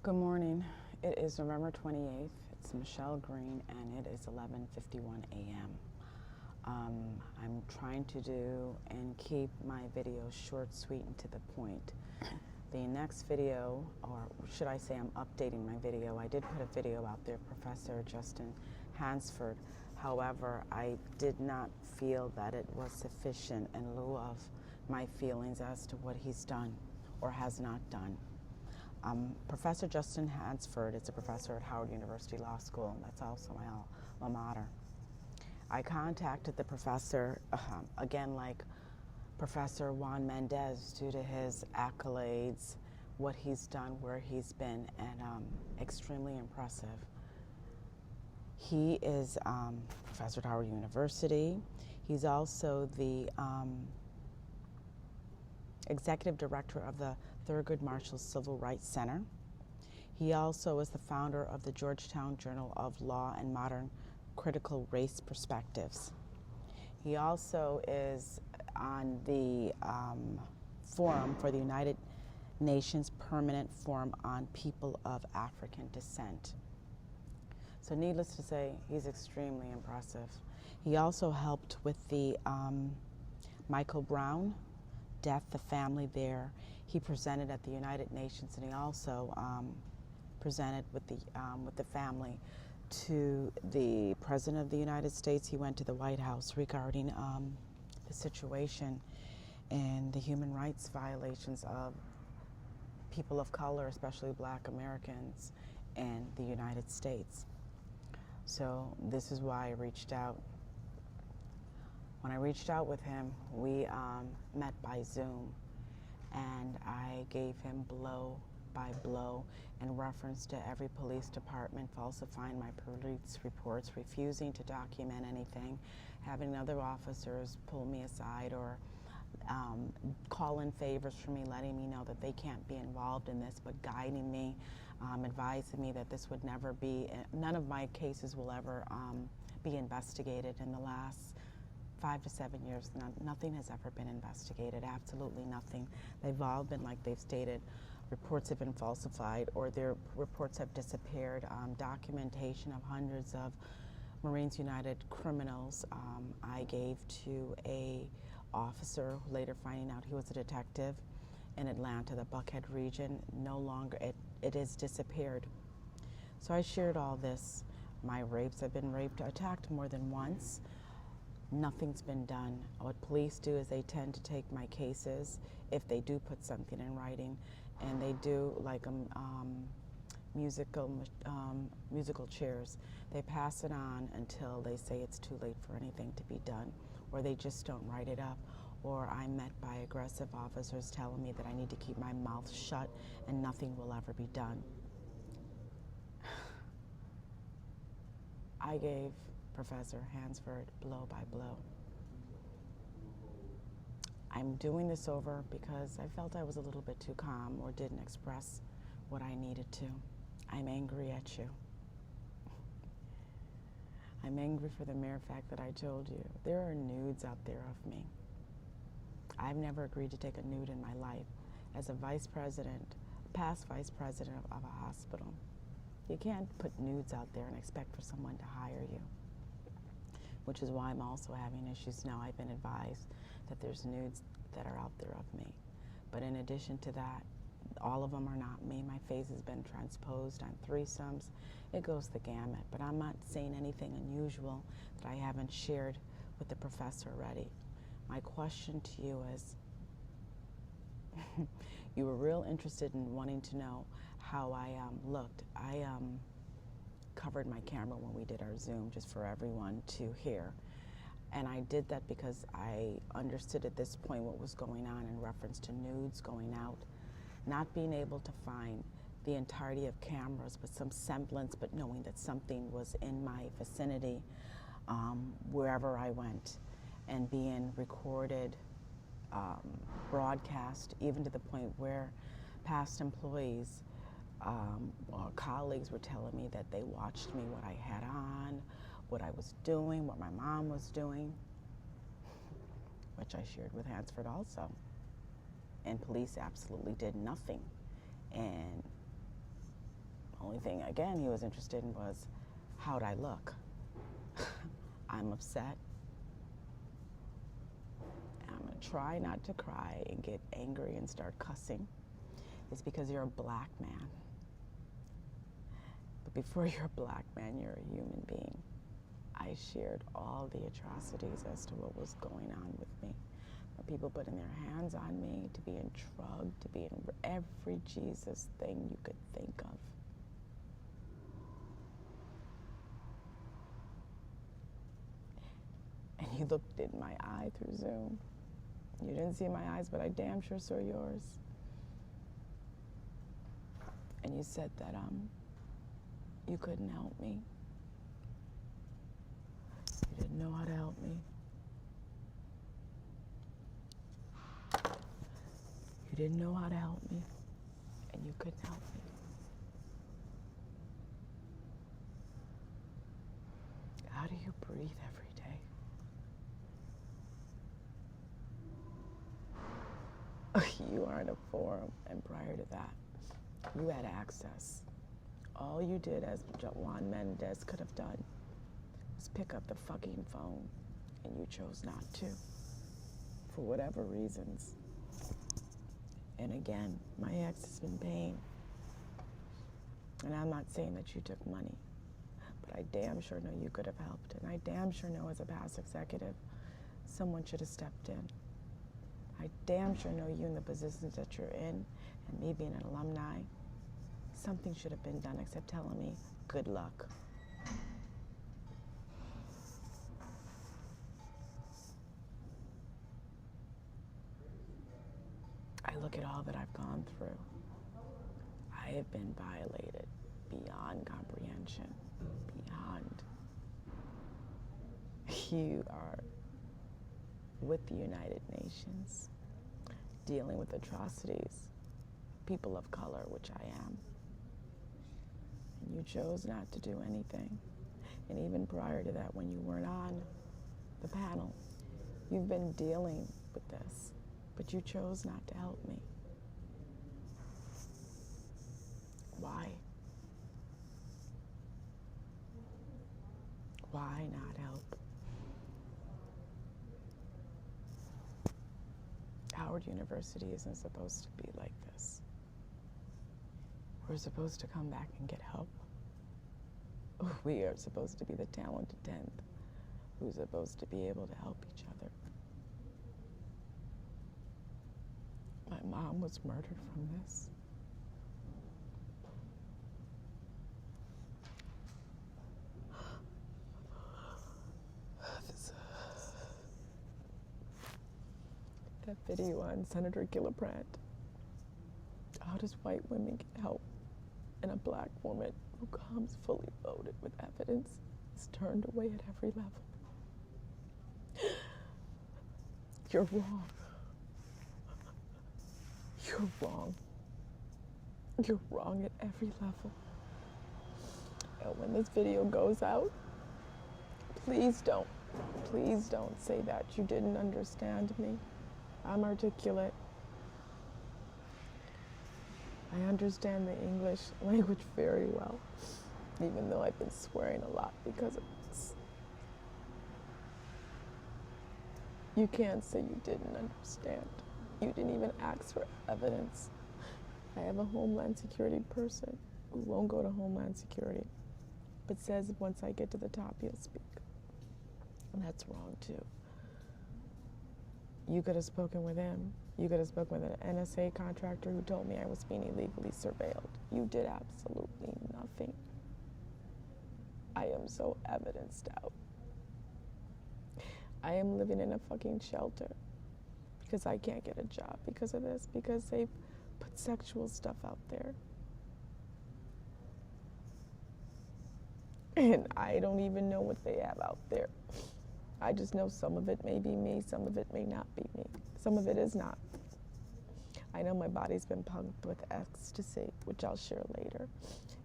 Good morning. It is November 28th. It's Michelle Green, and it is 11:51 a.m. I'm trying to do and keep my videos short, sweet, and to the point. The next video, or should I say I'm updating my video, I did put a video out there, Professor Justin Hansford. However, I did not feel that it was sufficient in lieu of my feelings as to what he's done or has not done. Professor Justin Hansford is a professor at Howard University Law School. That's also my alma mater. I contacted the professor, again, like Professor Juan Mendez, due to his accolades, what he's done, where he's been, and extremely impressive. He is professor at Howard University. He's also the executive director of the Thurgood Marshall Civil Rights Center. He also is the founder of the Georgetown Journal of Law and Modern Critical Race Perspectives. He also is on the forum for the United Nations Permanent Forum on People of African Descent. So needless to say, he's extremely impressive. He also helped with the Michael Brown death, the family there. He presented at the United Nations, and he also presented with the family to the President of the United States. He went to the White House regarding the situation and the human rights violations of people of color, especially Black Americans, in the United States. So this is why I reached out. When I reached out with him, we met by Zoom, and I gave him blow by blow in reference to every police department falsifying my police reports, refusing to document anything, having other officers pull me aside or call in favors for me, letting me know that they can't be involved in this, but guiding me, advising me that this would never be, none of my cases will ever be investigated. In the last 5 to 7 years, nothing has ever been investigated, absolutely nothing. They've all been, like they've stated, reports have been falsified or their reports have disappeared. Documentation of hundreds of Marines United criminals I gave to a officer, later finding out he was a detective in Atlanta, the Buckhead region. No longer, it has disappeared. So I shared all this. My rapes, I've been raped, attacked more than once. Nothing's been done. What police do is they tend to take my cases, if they do put something in writing, and they do like musical chairs. They pass it on until they say it's too late for anything to be done, or they just don't write it up. Or I'm met by aggressive officers telling me that I need to keep my mouth shut and nothing will ever be done. I gave Professor Hansford blow by blow. I'm doing this over because I felt I was a little bit too calm or didn't express what I needed to. I'm angry at you. I'm angry for the mere fact that I told you there are nudes out there of me. I've never agreed to take a nude in my life. As a vice president, past vice president of a hospital, you can't put nudes out there and expect for someone to hire you, which is why I'm also having issues now. I've been advised that there's nudes that are out there of me. But in addition to that, all of them are not me. My face has been transposed on threesomes. It goes the gamut. But I'm not saying anything unusual that I haven't shared with the professor already. My question to you is, you were real interested in wanting to know how I looked. I covered my camera when we did our Zoom just for everyone to hear. And I did that because I understood at this point what was going on in reference to nudes going out, not being able to find the entirety of cameras, but some semblance, but knowing that something was in my vicinity wherever I went, and being recorded, broadcast, even to the point where past employees or colleagues were telling me that they watched me, what I had on, what I was doing, what my mom was doing, which I shared with Hansford also. And police absolutely did nothing. And Only thing, again, he was interested in was, how'd I look? I'm upset. I'm going to try not to cry and get angry and start cussing. It's because you're a black man. But before you're a black man, you're a human being. I shared all the atrocities as to what was going on with me. People putting their hands on me, to being drugged, to being every Jesus thing you could think of. And you looked in my eye through Zoom. You didn't see my eyes, but I damn sure saw yours. And you said that you couldn't help me. You didn't know how to help me. You didn't know how to help me, and you couldn't help me. How do you breathe every day? You are in a forum, and prior to that, you had access. All you did, as Juan Mendez could have done, was pick up the fucking phone, and you chose not to, for whatever reasons. And again, my ex has been paying. And I'm not saying that you took money, but I damn sure know you could have helped. And I damn sure know as a past executive, someone should have stepped in. I damn sure know you in the positions that you're in, and me being an alumni, something should have been done except telling me, good luck. I look at all that I've gone through. I have been violated beyond comprehension, beyond. You are with the United Nations, dealing with atrocities, people of color, which I am. And you chose not to do anything. And even prior to that, when you weren't on the panel, you've been dealing with this. But you chose not to help me. Why? Why not help? Howard University isn't supposed to be like this. We're supposed to come back and get help. We are supposed to be the talented 10th who's supposed to be able to help each other. My mom was murdered from this. That video on Senator Gillibrand. How does white women get help? And a black woman who comes fully loaded with evidence is turned away at every level. You're wrong. You're wrong. You're wrong at every level. And when this video goes out, please don't say that you didn't understand me. I'm articulate. I understand the English language very well, even though I've been swearing a lot because of this. You can't say you didn't understand. You didn't even ask for evidence. I have a Homeland Security person who won't go to Homeland Security, but says once I get to the top, he'll speak. And that's wrong too. You could have spoken with him. You could have spoken with an NSA contractor who told me I was being illegally surveilled. You did absolutely nothing. I am so evidenced out. I am living in a fucking shelter because I can't get a job because of this, because they've put sexual stuff out there. And I don't even know what they have out there. I just know some of it may be me, some of it may not be me. Some of it is not. I know my body's been pumped with ecstasy, which I'll share later,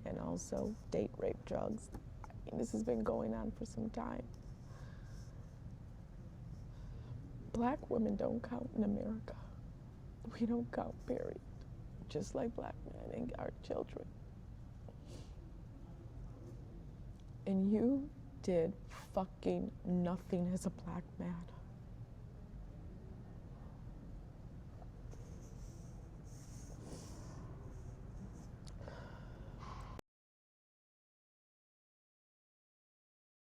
and also date rape drugs. I mean, this has been going on for some time. Black women don't count in America. We don't count, period. Just like black men and our children. And you did fucking nothing as a black man.